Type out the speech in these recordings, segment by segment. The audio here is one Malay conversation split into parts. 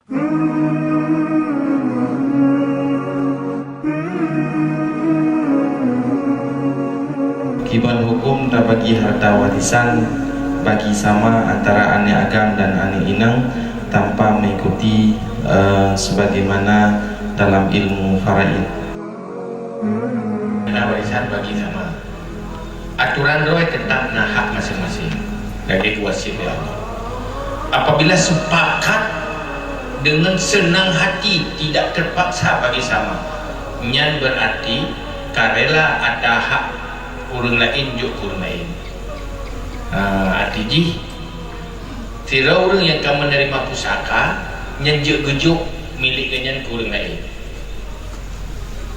Kiban hukum tak bagi harta warisan bagi sama antara anak agam dan anak inang tanpa mengikuti sebagaimana dalam ilmu faraid. Warisan bagi sama. Aturan roh tetap nah hak masing-masing dari kuasa Allah. Apabila sepakat dengan senang hati, tidak terpaksa bagi sama, nyan berarti karela ada hak orang lain juk orang lain. Artinya tira orang yang akan menerima pusaka nyanjuk gejuk milik kenyan kurang lain.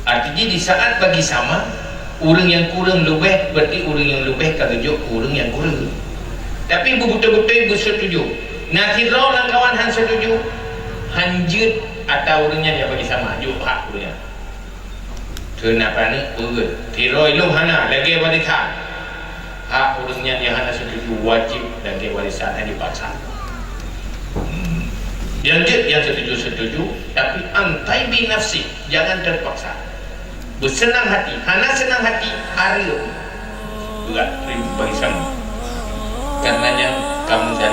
Artinya di saat bagi sama, orang yang kurang lebih berarti orang yang lebih kagejuk orang yang kurang. Tapi betul-betul bersetuju. Nah tira orang kawan han setuju, hanjut atau orangnya dia bagi sama juk hak orangnya. Kenapa ni? Tira ilmu hana lagi warisan. Hak urusnya dia hana setuju wajib lagi warisan yang dipaksa. Yang setuju, tapi antai binafsi, jangan terpaksa. Bersenang hati, hana senang hati hari juga bagi sama. Karenanya kamu dan